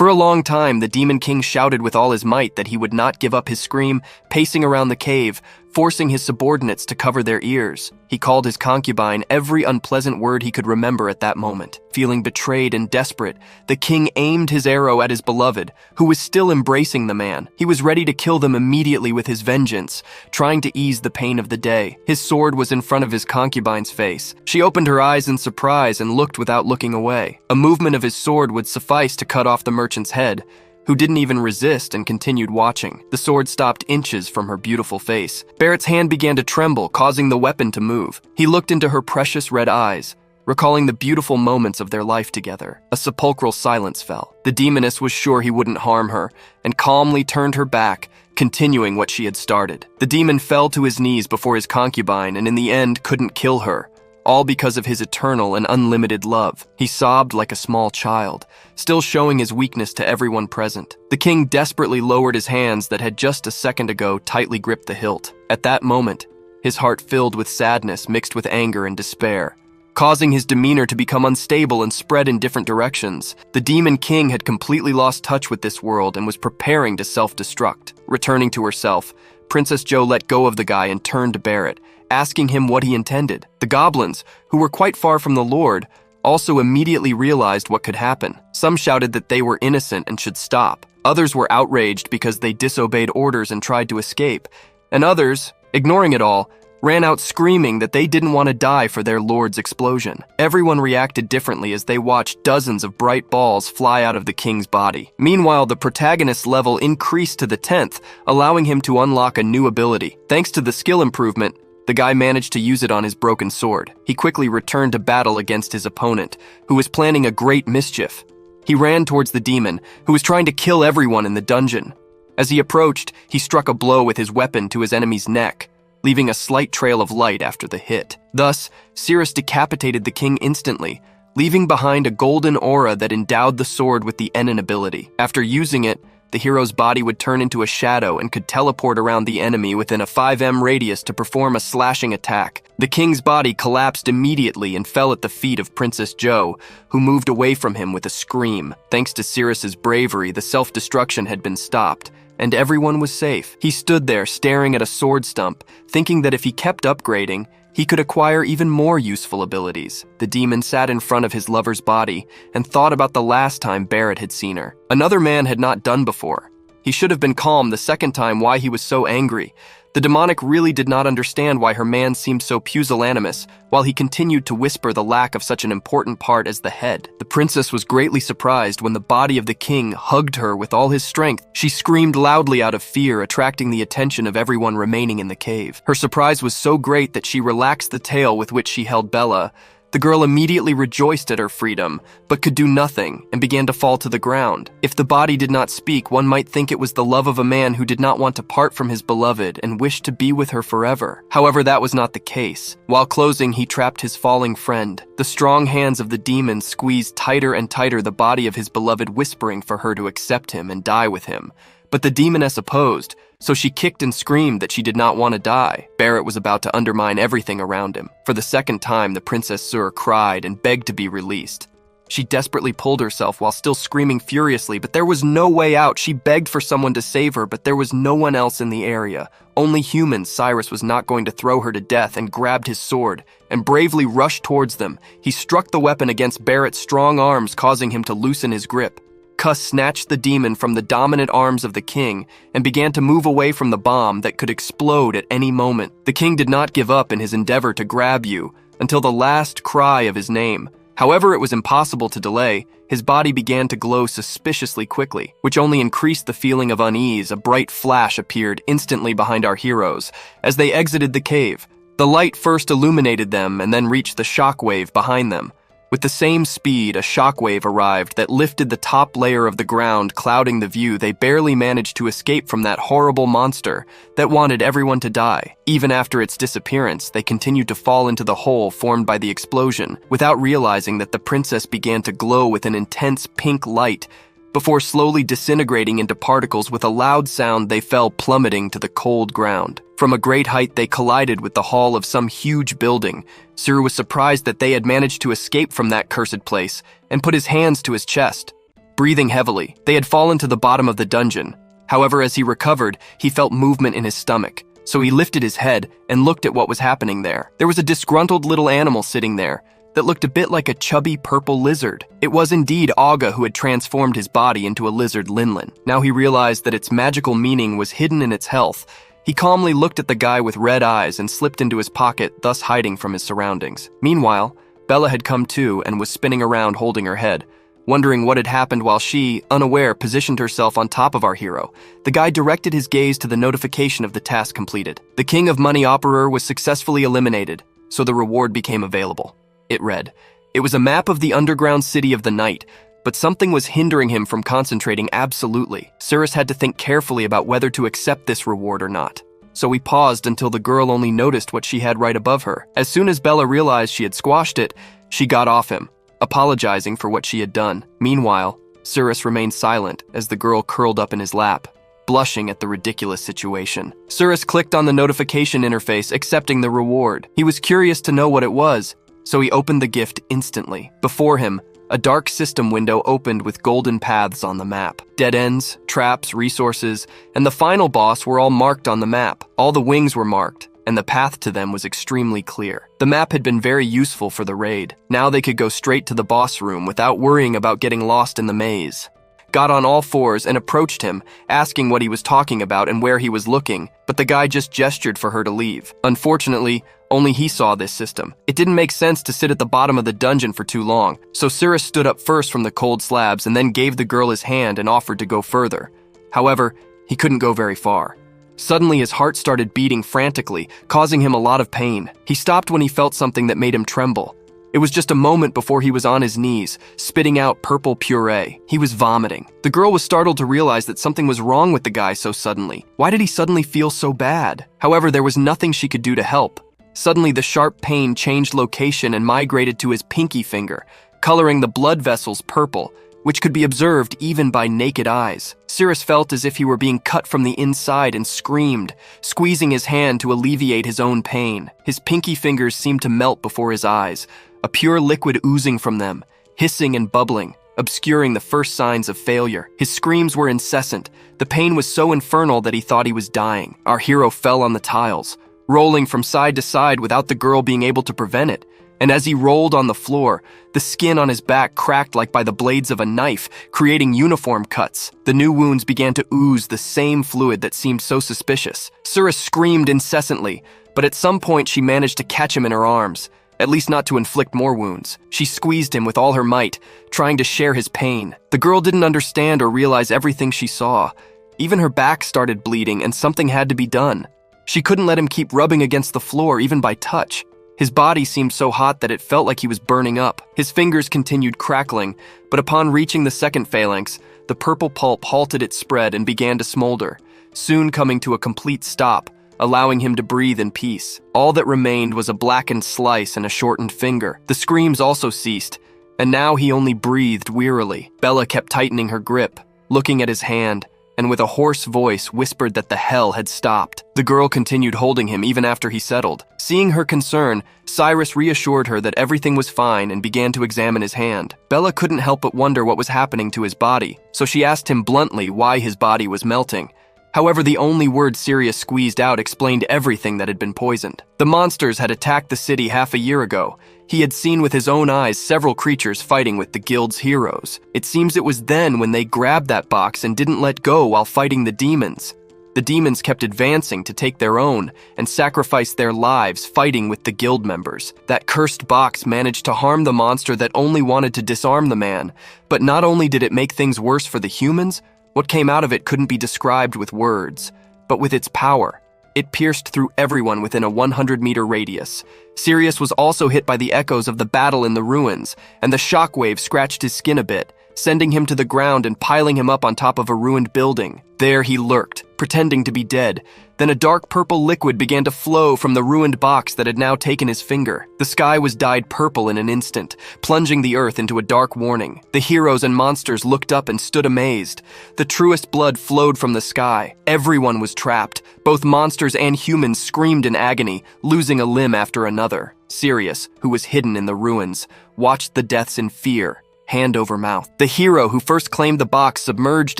For a long time, the Demon King shouted with all his might that he would not give up his scream, pacing around the cave, forcing his subordinates to cover their ears. He called his concubine every unpleasant word he could remember at that moment. Feeling betrayed and desperate, the king aimed his arrow at his beloved, who was still embracing the man. He was ready to kill them immediately with his vengeance, trying to ease the pain of the day. His sword was in front of his concubine's face. She opened her eyes in surprise and looked without looking away. A movement of his sword would suffice to cut off the merchant's head, who didn't even resist and continued watching. The sword stopped inches from her beautiful face. Barrett's hand began to tremble, causing the weapon to move. He looked into her precious red eyes, recalling the beautiful moments of their life together. A sepulchral silence fell. The demoness was sure he wouldn't harm her, and calmly turned her back, continuing what she had started. The demon fell to his knees before his concubine, and in the end couldn't kill her, all because of his eternal and unlimited love. He sobbed like a small child, still showing his weakness to everyone present. The king desperately lowered his hands that had just a second ago tightly gripped the hilt. At that moment, his heart filled with sadness mixed with anger and despair, causing his demeanor to become unstable and spread in different directions. The Demon King had completely lost touch with this world and was preparing to self-destruct. Returning to herself, Princess Jo let go of the guy and turned to Barrett, asking him what he intended. The goblins, who were quite far from the Lord, also immediately realized what could happen. Some shouted that they were innocent and should stop. Others were outraged because they disobeyed orders and tried to escape. And others, ignoring it all, ran out screaming that they didn't want to die for their Lord's explosion. Everyone reacted differently as they watched dozens of bright balls fly out of the king's body. Meanwhile, the protagonist's level increased to the 10th, allowing him to unlock a new ability. Thanks to the skill improvement, the guy managed to use it on his broken sword. He quickly returned to battle against his opponent, who was planning a great mischief. He ran towards the demon, who was trying to kill everyone in the dungeon. As he approached, he struck a blow with his weapon to his enemy's neck, leaving a slight trail of light after the hit. Thus, Cirrus decapitated the king instantly, leaving behind a golden aura that endowed the sword with the Enin ability. After using it, the hero's body would turn into a shadow and could teleport around the enemy within a 5m radius to perform a slashing attack. The king's body collapsed immediately and fell at the feet of Princess Jo, who moved away from him with a scream. Thanks to Cirrus's bravery, the self-destruction had been stopped, and everyone was safe. He stood there staring at a sword stump, thinking that if he kept upgrading, he could acquire even more useful abilities. The demon sat in front of his lover's body and thought about the last time Barrett had seen her. Another man had not done before. He should have been calm the second time why he was so angry. The demonic really did not understand why her man seemed so pusillanimous, while he continued to whisper the lack of such an important part as the head. The princess was greatly surprised when the body of the king hugged her with all his strength. She screamed loudly out of fear, attracting the attention of everyone remaining in the cave. Her surprise was so great that she relaxed the tail with which she held Bella. The girl immediately rejoiced at her freedom, but could do nothing and began to fall to the ground. If the body did not speak, one might think it was the love of a man who did not want to part from his beloved and wished to be with her forever. However, that was not the case. While closing, he trapped his falling friend. The strong hands of the demon squeezed tighter and tighter the body of his beloved, whispering for her to accept him and die with him. But the demoness opposed, so she kicked and screamed that she did not want to die. Barrett was about to undermine everything around him. For the second time, the Princess Sur cried and begged to be released. She desperately pulled herself while still screaming furiously, but there was no way out. She begged for someone to save her, but there was no one else in the area. Only humans. Cyrus was not going to throw her to death and grabbed his sword and bravely rushed towards them. He struck the weapon against Barrett's strong arms, causing him to loosen his grip. Cuss snatched the demon from the dominant arms of the king and began to move away from the bomb that could explode at any moment. The king did not give up in his endeavor to grab you until the last cry of his name. However, it was impossible to delay. His body began to glow suspiciously quickly, which only increased the feeling of unease. A bright flash appeared instantly behind our heroes as they exited the cave. The light first illuminated them and then reached the shockwave behind them. With the same speed, a shockwave arrived that lifted the top layer of the ground, clouding the view. They barely managed to escape from that horrible monster that wanted everyone to die. Even after its disappearance, they continued to fall into the hole formed by the explosion, without realizing that the princess began to glow with an intense pink light. Before slowly disintegrating into particles, with a loud sound, they fell plummeting to the cold ground. From a great height, they collided with the hall of some huge building. Suru was surprised that they had managed to escape from that cursed place and put his hands to his chest. breathing heavily. They had fallen to the bottom of the dungeon. However, as he recovered, he felt movement in his stomach. So he lifted his head and looked at what was happening there. There was a disgruntled little animal sitting there that looked a bit like a chubby purple lizard. It was indeed Aga who had transformed his body into a lizard Linlin. Now he realized that its magical meaning was hidden in its health. He calmly looked at the guy with red eyes and slipped into his pocket, thus hiding from his surroundings. Meanwhile, Bella had come to and was spinning around holding her head, wondering what had happened while she, unaware, positioned herself on top of our hero. The guy directed his gaze to the notification of the task completed. The King of Money Operer was successfully eliminated, so the reward became available. It read, "It was a map of the underground city of the night, but something was hindering him from concentrating absolutely. Cyrus had to think carefully about whether to accept this reward or not. So he paused until the girl only noticed what she had right above her. As soon as Bella realized she had squashed it, she got off him, apologizing for what she had done. Meanwhile, Cyrus remained silent as the girl curled up in his lap, blushing at the ridiculous situation. Cyrus clicked on the notification interface, accepting the reward. He was curious to know what it was, so he opened the gift instantly. Before him, a dark system window opened with golden paths on the map. Dead ends, traps, resources, and the final boss were all marked on the map. All the wings were marked, and the path to them was extremely clear. The map had been very useful for the raid. Now they could go straight to the boss room without worrying about getting lost in the maze. Got on all fours and approached him, asking what he was talking about and where he was looking, but the guy just gestured for her to leave. Unfortunately, only he saw this system. It didn't make sense to sit at the bottom of the dungeon for too long, so Cyrus stood up first from the cold slabs and then gave the girl his hand and offered to go further. However, he couldn't go very far. Suddenly, his heart started beating frantically, causing him a lot of pain. He stopped when he felt something that made him tremble. It was just a moment before he was on his knees, spitting out purple puree. He was vomiting. The girl was startled to realize that something was wrong with the guy so suddenly. Why did he suddenly feel so bad? However, there was nothing she could do to help. Suddenly, the sharp pain changed location and migrated to his pinky finger, coloring the blood vessels purple, which could be observed even by naked eyes. Cyrus felt as if he were being cut from the inside and screamed, squeezing his hand to alleviate his own pain. His pinky fingers seemed to melt before his eyes, a pure liquid oozing from them, hissing and bubbling, obscuring the first signs of failure. His screams were incessant. The pain was so infernal that he thought he was dying. Our hero fell on the tiles, rolling from side to side without the girl being able to prevent it. And as he rolled on the floor, the skin on his back cracked like by the blades of a knife, creating uniform cuts. The new wounds began to ooze the same fluid that seemed so suspicious. Cyrus screamed incessantly, but at some point she managed to catch him in her arms, at least not to inflict more wounds. She squeezed him with all her might, trying to share his pain. The girl didn't understand or realize everything she saw. Even her back started bleeding, and something had to be done. She couldn't let him keep rubbing against the floor, even by touch. His body seemed so hot that it felt like he was burning up. His fingers continued crackling, but upon reaching the second phalanx, the purple pulp halted its spread and began to smolder, soon coming to a complete stop, allowing him to breathe in peace. All that remained was a blackened slice and a shortened finger. The screams also ceased, and now he only breathed wearily. Bella kept tightening her grip, looking at his hand, and with a hoarse voice whispered that the hell had stopped. The girl continued holding him even after he settled. Seeing her concern, Cyrus reassured her that everything was fine and began to examine his hand. Bella couldn't help but wonder what was happening to his body, so she asked him bluntly why his body was melting. However, the only word Sirius squeezed out explained everything that had been poisoned. The monsters had attacked the city half a year ago. He had seen with his own eyes several creatures fighting with the guild's heroes. It seems it was then when they grabbed that box and didn't let go while fighting the demons. The demons kept advancing to take their own and sacrifice their lives fighting with the guild members. That cursed box managed to harm the monster that only wanted to disarm the man. But not only did it make things worse for the humans, what came out of it couldn't be described with words, but with its power. It pierced through everyone within a 100-meter radius. Sirius was also hit by the echoes of the battle in the ruins, and the shockwave scratched his skin a bit, sending him to the ground and piling him up on top of a ruined building. There he lurked, pretending to be dead. Then a dark purple liquid began to flow from the ruined box that had now taken his finger. The sky was dyed purple in an instant, plunging the earth into a dark warning. The heroes and monsters looked up and stood amazed. The truest blood flowed from the sky. Everyone was trapped. Both monsters and humans screamed in agony, losing a limb after another. Sirius, who was hidden in the ruins, watched the deaths in fear. hand over mouth. The hero who first claimed the box submerged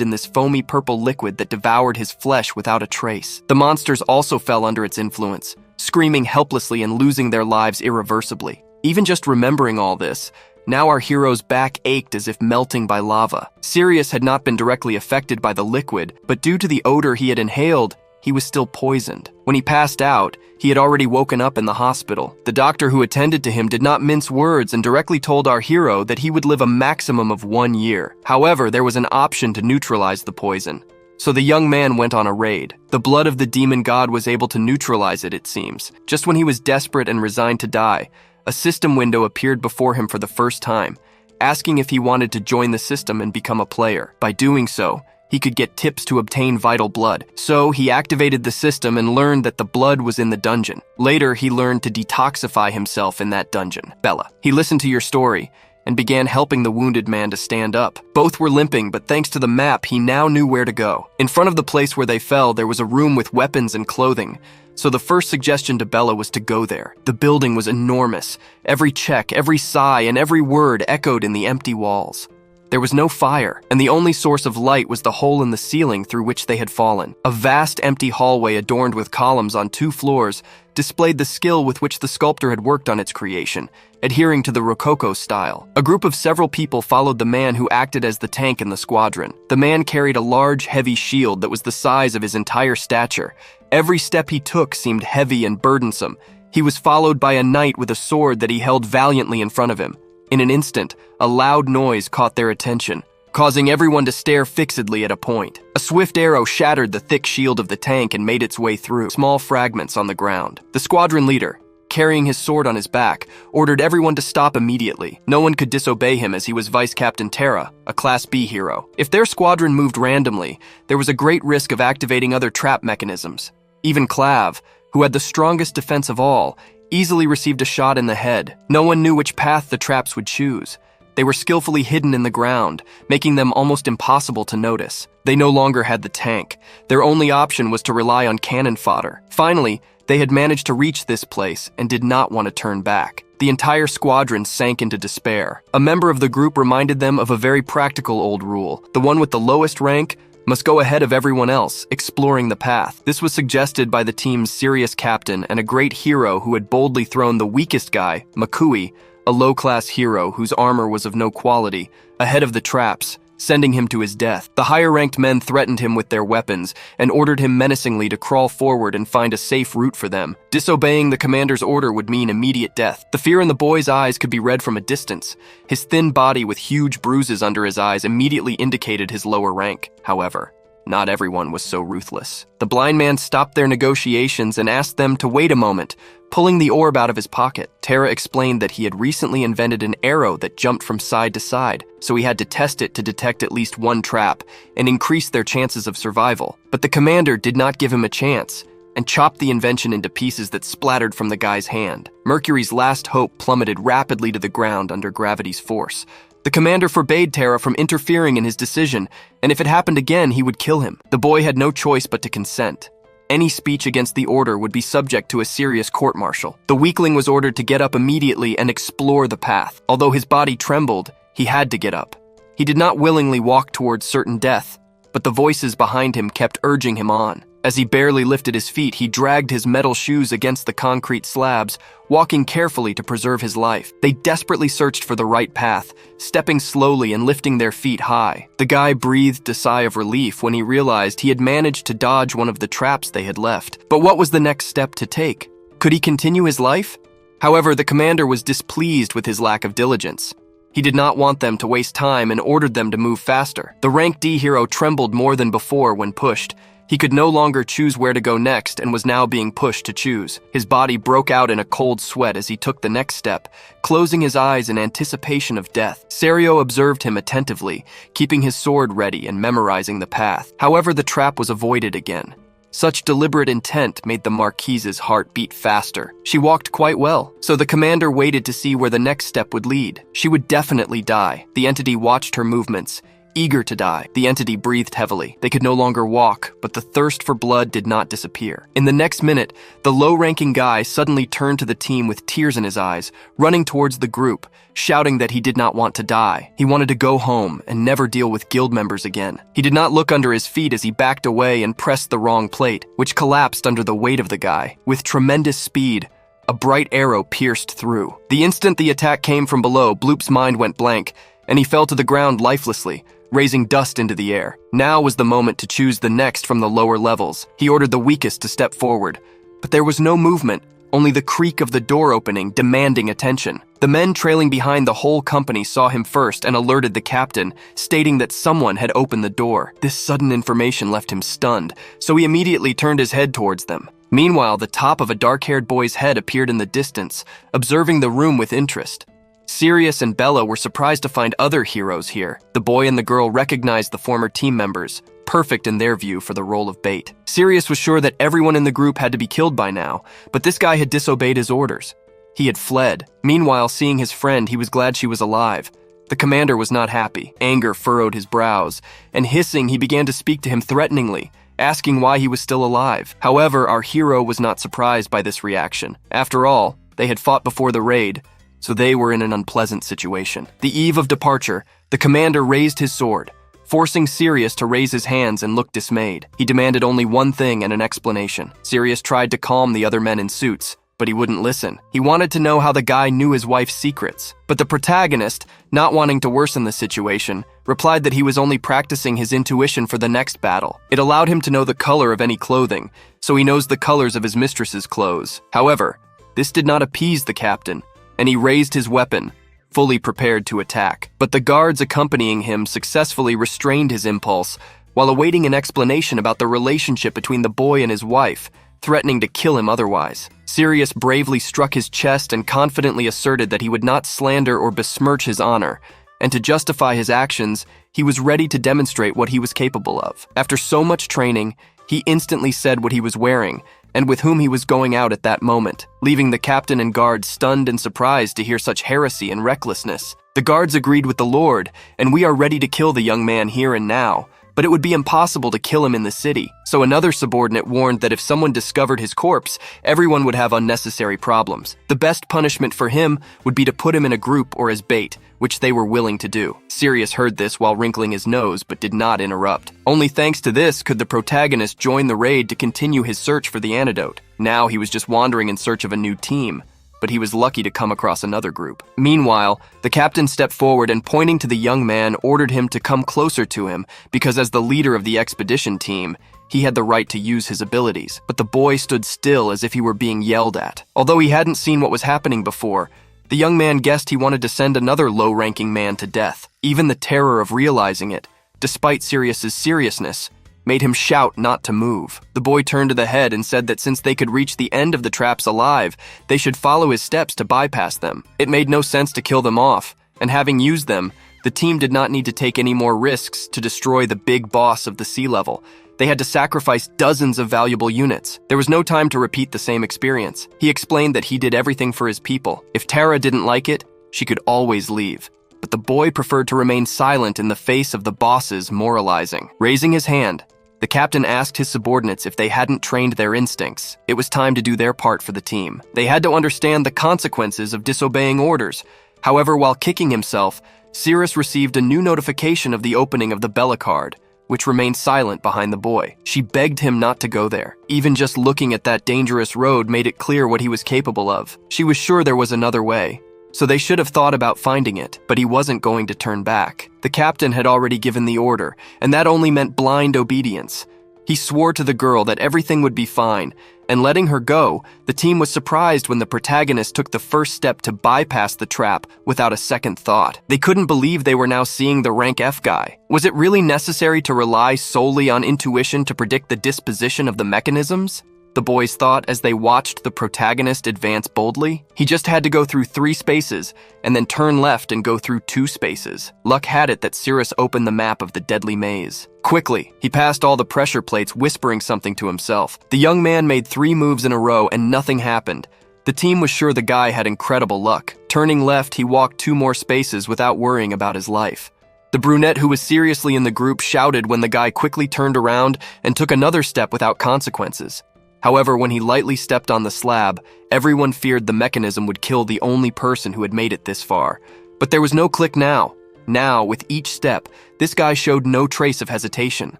in this foamy purple liquid that devoured his flesh without a trace. The monsters also fell under its influence, screaming helplessly and losing their lives irreversibly. Even just remembering all this, now our hero's back ached as if melting by lava. Sirius had not been directly affected by the liquid, but due to the odor he had inhaled, he was still poisoned. When he passed out, he had already woken up in the hospital. The doctor who attended to him did not mince words and directly told our hero that he would live a maximum of 1 year. However, there was an option to neutralize the poison. So the young man went on a raid. The blood of the demon god was able to neutralize it, it seems. Just when he was desperate and resigned to die, a system window appeared before him for the first time, asking if he wanted to join the system and become a player. By doing so, he could get tips to obtain vital blood. So he activated the system and learned that the blood was in the dungeon. Later, he learned to detoxify himself in that dungeon. Bella. He listened to your story and began helping the wounded man to stand up. Both were limping, but thanks to the map, he now knew where to go. In front of the place where they fell, there was a room with weapons and clothing. So the first suggestion to Bella was to go there. The building was enormous. Every check, every sigh, and every word echoed in the empty walls. There was no fire, and the only source of light was the hole in the ceiling through which they had fallen. A vast empty hallway adorned with columns on 2 floors displayed the skill with which the sculptor had worked on its creation, adhering to the Rococo style. A group of several people followed the man who acted as the tank in the squadron. The man carried a large, heavy shield that was the size of his entire stature. Every step he took seemed heavy and burdensome. He was followed by a knight with a sword that he held valiantly in front of him. In an instant, a loud noise caught their attention, causing everyone to stare fixedly at a point. A swift arrow shattered the thick shield of the tank and made its way through small fragments on the ground. The squadron leader, carrying his sword on his back, ordered everyone to stop immediately. No one could disobey him as he was Vice Captain Terra, a Class B hero. If their squadron moved randomly, there was a great risk of activating other trap mechanisms. Even Clav, who had the strongest defense of all, easily received a shot in the head. No one knew which path the traps would choose. They were skillfully hidden in the ground, making them almost impossible to notice. They no longer had the tank. Their only option was to rely on cannon fodder. Finally, they had managed to reach this place and did not want to turn back. The entire squadron sank into despair. A member of the group reminded them of a very practical old rule. The one with the lowest rank must go ahead of everyone else, exploring the path. This was suggested by the team's serious captain and a great hero who had boldly thrown the weakest guy, Makui, a low-class hero whose armor was of no quality, ahead of the traps, sending him to his death. The higher-ranked men threatened him with their weapons and ordered him menacingly to crawl forward and find a safe route for them. Disobeying the commander's order would mean immediate death. The fear in the boy's eyes could be read from a distance. His thin body with huge bruises under his eyes immediately indicated his lower rank. However, not everyone was so ruthless. The blind man stopped their negotiations and asked them to wait a moment, pulling the orb out of his pocket. Terra explained that he had recently invented an arrow that jumped from side to side, so he had to test it to detect at least one trap and increase their chances of survival. But the commander did not give him a chance and chopped the invention into pieces that splattered from the guy's hand. Mercury's last hope plummeted rapidly to the ground under gravity's force. The commander forbade Terra from interfering in his decision, and if it happened again, he would kill him. The boy had no choice but to consent. Any speech against the order would be subject to a serious court-martial. The weakling was ordered to get up immediately and explore the path. Although his body trembled, he had to get up. He did not willingly walk towards certain death, but the voices behind him kept urging him on. As he barely lifted his feet, he dragged his metal shoes against the concrete slabs, walking carefully to preserve his life. They desperately searched for the right path, stepping slowly and lifting their feet high. The guy breathed a sigh of relief when he realized he had managed to dodge one of the traps they had left. But what was the next step to take? Could he continue his life? However, the commander was displeased with his lack of diligence. He did not want them to waste time and ordered them to move faster. The rank D hero trembled more than before when pushed. He could no longer choose where to go next and was now being pushed to choose. His body broke out in a cold sweat as he took the next step, closing his eyes in anticipation of death. Serio observed him attentively, keeping his sword ready and memorizing the path. However, the trap was avoided again. Such deliberate intent made the Marquise's heart beat faster. She walked quite well, so the commander waited to see where the next step would lead. She would definitely die. The entity watched her movements, eager to die. The entity breathed heavily. They could no longer walk, but the thirst for blood did not disappear. In the next minute, the low-ranking guy suddenly turned to the team with tears in his eyes, running towards the group, shouting that he did not want to die. He wanted to go home and never deal with guild members again. He did not look under his feet as he backed away and pressed the wrong plate, which collapsed under the weight of the guy. With tremendous speed, a bright arrow pierced through. The instant the attack came from below, Bloop's mind went blank, and he fell to the ground lifelessly, raising dust into the air. Now was the moment to choose the next from the lower levels. He ordered the weakest to step forward, but there was no movement, only the creak of the door opening, demanding attention. The men trailing behind the whole company saw him first and alerted the captain, stating that someone had opened the door. This sudden information left him stunned, so he immediately turned his head towards them. Meanwhile, the top of a dark-haired boy's head appeared in the distance, observing the room with interest. Sirius and Bella were surprised to find other heroes here. The boy and the girl recognized the former team members, perfect in their view for the role of bait. Sirius was sure that everyone in the group had to be killed by now, but this guy had disobeyed his orders. He had fled. Meanwhile, seeing his friend, he was glad she was alive. The commander was not happy. Anger furrowed his brows, and hissing, he began to speak to him threateningly, asking why he was still alive. However, our hero was not surprised by this reaction. After all, they had fought before the raid, so they were in an unpleasant situation. The eve of departure, the commander raised his sword, forcing Sirius to raise his hands and look dismayed. He demanded only one thing and an explanation. Sirius tried to calm the other men in suits, but he wouldn't listen. He wanted to know how the guy knew his wife's secrets. But the protagonist, not wanting to worsen the situation, replied that he was only practicing his intuition for the next battle. It allowed him to know the color of any clothing, so he knows the colors of his mistress's clothes. However, this did not appease the captain, and he raised his weapon, fully prepared to attack. But the guards accompanying him successfully restrained his impulse while awaiting an explanation about the relationship between the boy and his wife, threatening to kill him otherwise. Sirius bravely struck his chest and confidently asserted that he would not slander or besmirch his honor, and to justify his actions, he was ready to demonstrate what he was capable of. After so much training, he instantly said what he was wearing, and with whom he was going out at that moment, leaving the captain and guards stunned and surprised to hear such heresy and recklessness. The guards agreed with the Lord, and we are ready to kill the young man here and now, but it would be impossible to kill him in the city. So another subordinate warned that if someone discovered his corpse, everyone would have unnecessary problems. The best punishment for him would be to put him in a group or as bait, which they were willing to do. Sirius heard this while wrinkling his nose, but did not interrupt. Only thanks to this could the protagonist join the raid to continue his search for the antidote. Now he was just wandering in search of a new team, but he was lucky to come across another group. Meanwhile, the captain stepped forward and, pointing to the young man, ordered him to come closer to him because as the leader of the expedition team, he had the right to use his abilities. But the boy stood still as if he were being yelled at. Although he hadn't seen what was happening before, the young man guessed he wanted to send another low-ranking man to death. Even the terror of realizing it, despite Sirius's seriousness, made him shout not to move. The boy turned to the head and said that since they could reach the end of the traps alive, they should follow his steps to bypass them. It made no sense to kill them off, and having used them, the team did not need to take any more risks to destroy the big boss of the sea level. They had to sacrifice dozens of valuable units. There was no time to repeat the same experience. He explained that he did everything for his people. If Tara didn't like it, she could always leave. But the boy preferred to remain silent in the face of the boss's moralizing. Raising his hand, the captain asked his subordinates if they hadn't trained their instincts. It was time to do their part for the team. They had to understand the consequences of disobeying orders. However, while kicking himself, Sirius received a new notification of the opening of the Bella card, which remained silent behind the boy. She begged him not to go there. Even just looking at that dangerous road made it clear what he was capable of. She was sure there was another way, so they should have thought about finding it, but he wasn't going to turn back. The captain had already given the order, and that only meant blind obedience. He swore to the girl that everything would be fine, and letting her go, the team was surprised when the protagonist took the first step to bypass the trap without a second thought. They couldn't believe they were now seeing the rank F guy. Was it really necessary to rely solely on intuition to predict the disposition of the mechanisms? The boys thought as they watched the protagonist advance boldly. He just had to go through 3 spaces and then turn left and go through 2 spaces. Luck had it that Sirius opened the map of the deadly maze. Quickly, he passed all the pressure plates, whispering something to himself. The young man made 3 moves in a row and nothing happened. The team was sure the guy had incredible luck. Turning left, he walked 2 more spaces without worrying about his life. The brunette who was seriously in the group shouted when the guy quickly turned around and took another step without consequences. However, when he lightly stepped on the slab, everyone feared the mechanism would kill the only person who had made it this far. But there was no click now. Now, with each step, this guy showed no trace of hesitation.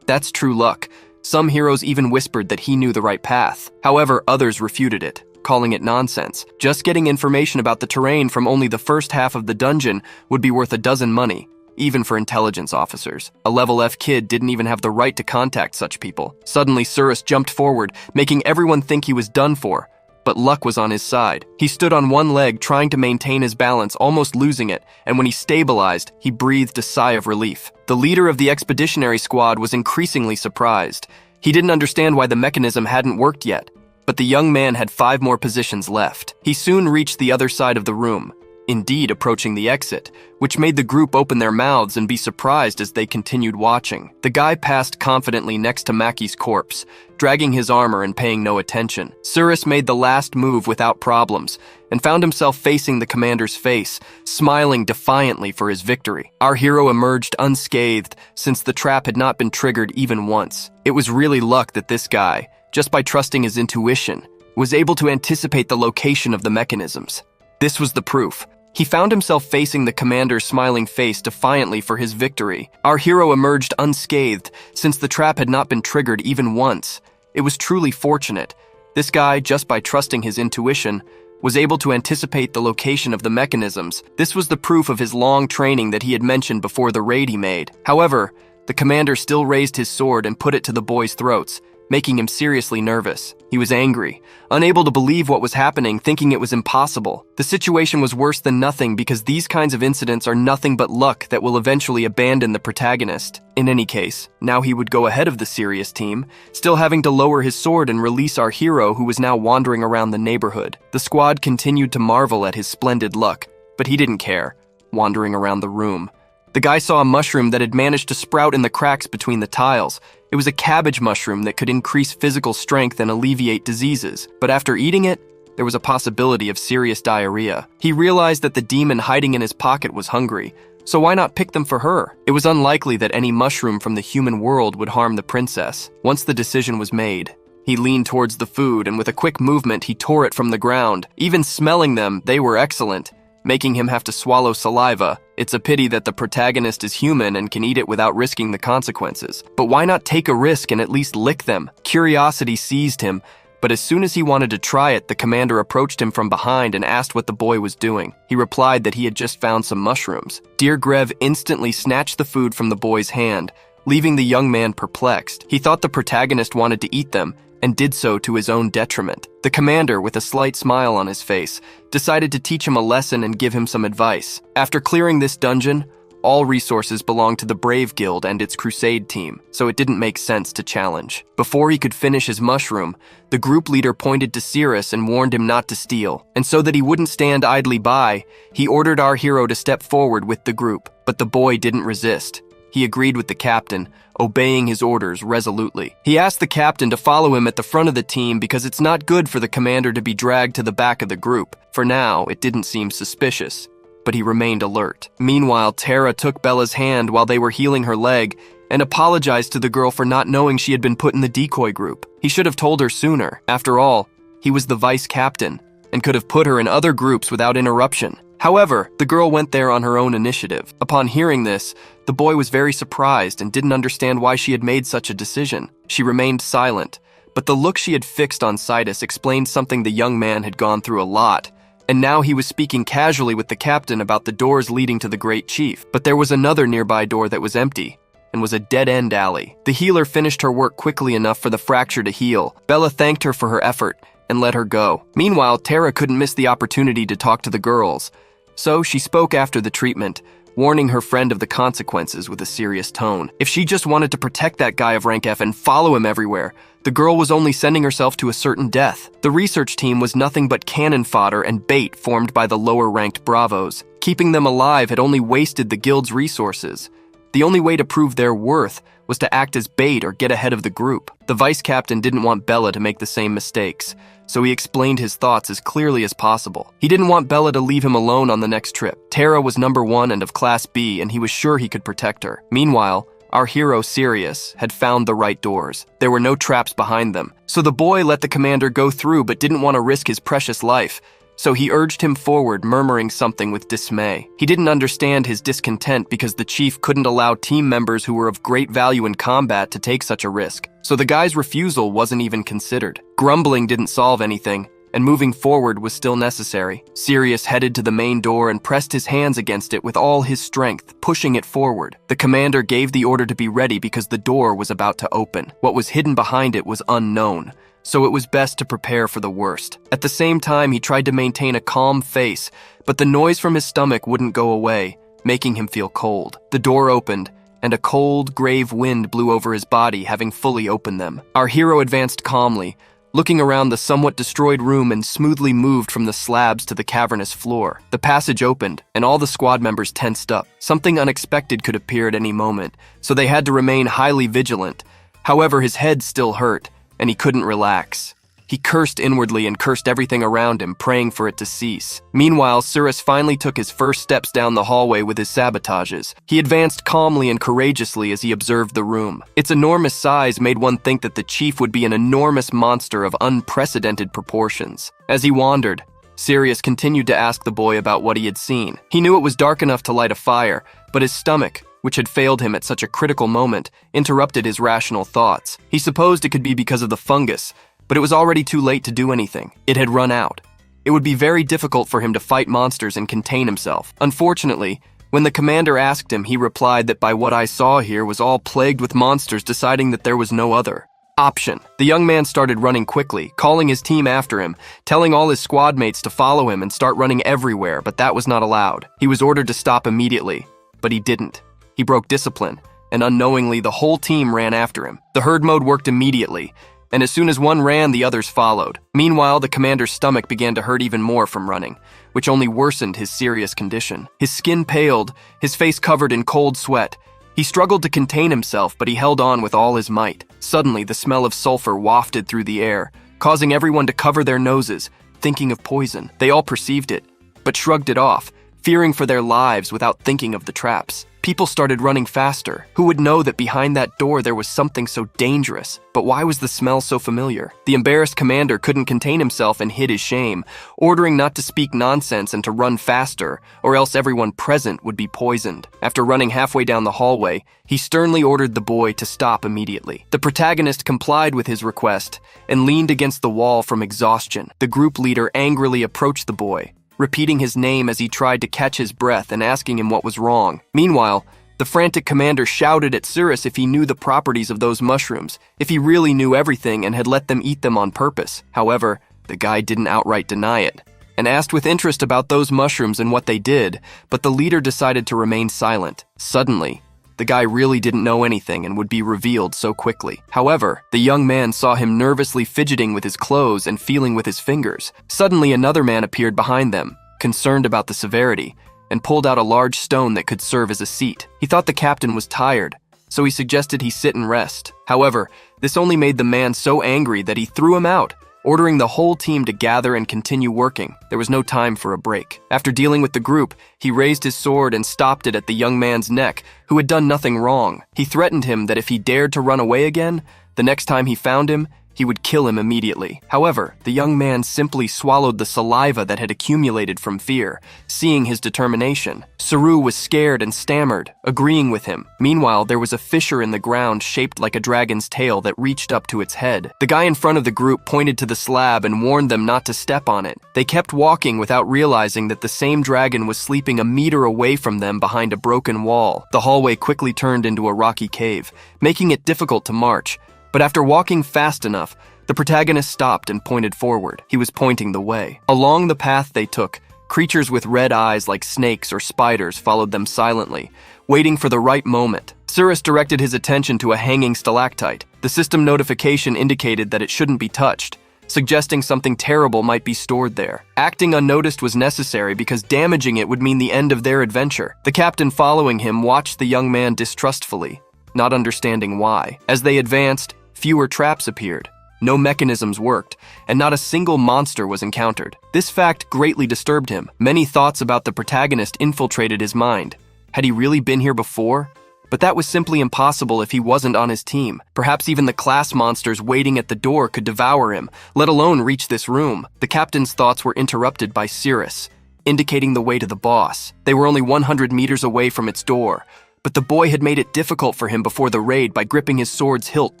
That's true luck. Some heroes even whispered that he knew the right path. However, others refuted it, calling it nonsense. Just getting information about the terrain from only the first half of the dungeon would be worth a dozen money, even for intelligence officers. A level F kid didn't even have the right to contact such people. Suddenly, Surus jumped forward, making everyone think he was done for. But luck was on his side. He stood on one leg, trying to maintain his balance, almost losing it, and when he stabilized, he breathed a sigh of relief. The leader of the expeditionary squad was increasingly surprised. He didn't understand why the mechanism hadn't worked yet, but the young man had 5 more positions left. He soon reached the other side of the room, indeed approaching the exit, which made the group open their mouths and be surprised as they continued watching. The guy passed confidently next to Maki's corpse, dragging his armor and paying no attention. Surus made the last move without problems and found himself facing the commander's face, smiling defiantly for his victory. Our hero emerged unscathed since the trap had not been triggered even once. It was really luck that this guy, just by trusting his intuition, was able to anticipate the location of the mechanisms. This was the proof. He found himself facing the commander's smiling face defiantly for his victory. Our hero emerged unscathed since the trap had not been triggered even once. It was truly fortunate. This guy, just by trusting his intuition, was able to anticipate the location of the mechanisms. This was the proof of his long training that he had mentioned before the raid he made. However, the commander still raised his sword and put it to the boys' throats, making him seriously nervous. He was angry, unable to believe what was happening, thinking it was impossible. The situation was worse than nothing because these kinds of incidents are nothing but luck that will eventually abandon the protagonist. In any case, now he would go ahead of the serious team, still having to lower his sword and release our hero who was now wandering around the neighborhood. The squad continued to marvel at his splendid luck, but he didn't care, wandering around the room. The guy saw a mushroom that had managed to sprout in the cracks between the tiles. It was a cabbage mushroom that could increase physical strength and alleviate diseases. But after eating it, there was a possibility of serious diarrhea. He realized that the demon hiding in his pocket was hungry, so why not pick them for her? It was unlikely that any mushroom from the human world would harm the princess. Once the decision was made, he leaned towards the food, and with a quick movement, he tore it from the ground. Even smelling them, they were excellent, making him have to swallow saliva. It's a pity that the protagonist is human and can eat it without risking the consequences. But why not take a risk and at least lick them? Curiosity seized him, but as soon as he wanted to try it, the commander approached him from behind and asked what the boy was doing. He replied that he had just found some mushrooms. Dear Grev instantly snatched the food from the boy's hand, leaving the young man perplexed. He thought the protagonist wanted to eat them, and did so to his own detriment. The commander, with a slight smile on his face, decided to teach him a lesson and give him some advice. After clearing this dungeon, all resources belonged to the Brave Guild and its crusade team, so it didn't make sense to challenge. Before he could finish his mushroom, the group leader pointed to Cirrus and warned him not to steal. And so that he wouldn't stand idly by, he ordered our hero to step forward with the group. But the boy didn't resist. He agreed with the captain, obeying his orders resolutely. He asked the captain to follow him at the front of the team because it's not good for the commander to be dragged to the back of the group. For now, it didn't seem suspicious, but he remained alert. Meanwhile, Tara took Bella's hand while they were healing her leg and apologized to the girl for not knowing she had been put in the decoy group. He should have told her sooner. After all, he was the vice captain and could have put her in other groups without interruption. However, the girl went there on her own initiative. Upon hearing this, the boy was very surprised and didn't understand why she had made such a decision. She remained silent, but the look she had fixed on Sidus explained something the young man had gone through a lot, and now he was speaking casually with the captain about the doors leading to the Great Chief. But there was another nearby door that was empty, and was a dead-end alley. The healer finished her work quickly enough for the fracture to heal. Bella thanked her for her effort and let her go. Meanwhile, Tara couldn't miss the opportunity to talk to the girls, so she spoke after the treatment, warning her friend of the consequences with a serious tone. If she just wanted to protect that guy of rank F and follow him everywhere, the girl was only sending herself to a certain death. The research team was nothing but cannon fodder and bait formed by the lower-ranked bravos. Keeping them alive had only wasted the guild's resources. The only way to prove their worth was to act as bait or get ahead of the group. The vice captain didn't want Bella to make the same mistakes, so he explained his thoughts as clearly as possible. He didn't want Bella to leave him alone on the next trip. Tara was number 1 and of Class B, and he was sure he could protect her. Meanwhile, our hero, Sirius, had found the right doors. There were no traps behind them, so the boy let the commander go through but didn't want to risk his precious life. So he urged him forward, murmuring something with dismay. He didn't understand his discontent because the chief couldn't allow team members who were of great value in combat to take such a risk. So the guy's refusal wasn't even considered. Grumbling didn't solve anything, and moving forward was still necessary. Sirius headed to the main door and pressed his hands against it with all his strength, pushing it forward. The commander gave the order to be ready because the door was about to open. What was hidden behind it was unknown, so it was best to prepare for the worst. At the same time, he tried to maintain a calm face, but the noise from his stomach wouldn't go away, making him feel cold. The door opened, and a cold, grave wind blew over his body, having fully opened them. Our hero advanced calmly, looking around the somewhat destroyed room, and smoothly moved from the slabs to the cavernous floor. The passage opened, and all the squad members tensed up. Something unexpected could appear at any moment, so they had to remain highly vigilant. However, his head still hurt, and he couldn't relax. He cursed inwardly and cursed everything around him, praying for it to cease. Meanwhile, Sirius finally took his first steps down the hallway with his sabotages. He advanced calmly and courageously as he observed the room. Its enormous size made one think that the chief would be an enormous monster of unprecedented proportions. As he wandered, Sirius continued to ask the boy about what he had seen. He knew it was dark enough to light a fire, but his stomach, which had failed him at such a critical moment, interrupted his rational thoughts. He supposed it could be because of the fungus, but it was already too late to do anything. It had run out. It would be very difficult for him to fight monsters and contain himself. Unfortunately, when the commander asked him, he replied that by what I saw here was all plagued with monsters, deciding that there was no other option. The young man started running quickly, calling his team after him, telling all his squad mates to follow him and start running everywhere, but that was not allowed. He was ordered to stop immediately, but he didn't. He broke discipline, and unknowingly the whole team ran after him. The herd mode worked immediately, and as soon as one ran, the others followed. Meanwhile, the commander's stomach began to hurt even more from running, which only worsened his serious condition. His skin paled, his face covered in cold sweat. He struggled to contain himself, but he held on with all his might. Suddenly, the smell of sulfur wafted through the air, causing everyone to cover their noses, thinking of poison. They all perceived it, but shrugged it off, fearing for their lives without thinking of the traps. People started running faster. Who would know that behind that door there was something so dangerous? But why was the smell so familiar? The embarrassed commander couldn't contain himself and hid his shame, ordering not to speak nonsense and to run faster, or else everyone present would be poisoned. After running halfway down the hallway, he sternly ordered the boy to stop immediately. The protagonist complied with his request and leaned against the wall from exhaustion. The group leader angrily approached the boy, repeating his name as he tried to catch his breath and asking him what was wrong. Meanwhile, the frantic commander shouted at Sirius if he knew the properties of those mushrooms, if he really knew everything and had let them eat them on purpose. However, the guy didn't outright deny it, and asked with interest about those mushrooms and what they did, but the leader decided to remain silent. Suddenly, the guy really didn't know anything and would be revealed so quickly. However, the young man saw him nervously fidgeting with his clothes and feeling with his fingers. Suddenly, another man appeared behind them, concerned about the severity, and pulled out a large stone that could serve as a seat. He thought the captain was tired, so he suggested he sit and rest. However, this only made the man so angry that he threw him out, ordering the whole team to gather and continue working. There was no time for a break. After dealing with the group, he raised his sword and stopped it at the young man's neck, who had done nothing wrong. He threatened him that if he dared to run away again, the next time he found him, he would kill him immediately. However, the young man simply swallowed the saliva that had accumulated from fear, seeing his determination. Saru was scared and stammered, agreeing with him. Meanwhile, there was a fissure in the ground shaped like a dragon's tail that reached up to its head. The guy in front of the group pointed to the slab and warned them not to step on it. They kept walking without realizing that the same dragon was sleeping a meter away from them behind a broken wall. The hallway quickly turned into a rocky cave, making it difficult to march. But after walking fast enough, the protagonist stopped and pointed forward. He was pointing the way. Along the path they took, creatures with red eyes like snakes or spiders followed them silently, waiting for the right moment. Sirius directed his attention to a hanging stalactite. The system notification indicated that it shouldn't be touched, suggesting something terrible might be stored there. Acting unnoticed was necessary because damaging it would mean the end of their adventure. The captain following him watched the young man distrustfully, not understanding why. As they advanced, fewer traps appeared. No mechanisms worked, and not a single monster was encountered. This fact greatly disturbed him. Many thoughts about the protagonist infiltrated his mind. Had he really been here before? But that was simply impossible if he wasn't on his team. Perhaps even the class monsters waiting at the door could devour him, let alone reach this room. The captain's thoughts were interrupted by Cirrus, indicating the way to the boss. They were only 100 meters away from its door, but the boy had made it difficult for him before the raid by gripping his sword's hilt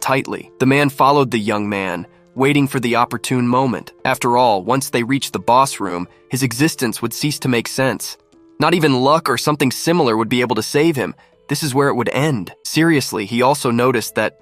tightly. The man followed the young man, waiting for the opportune moment. After all, once they reached the boss room, his existence would cease to make sense. Not even luck or something similar would be able to save him. This is where it would end. Seriously, he also noticed that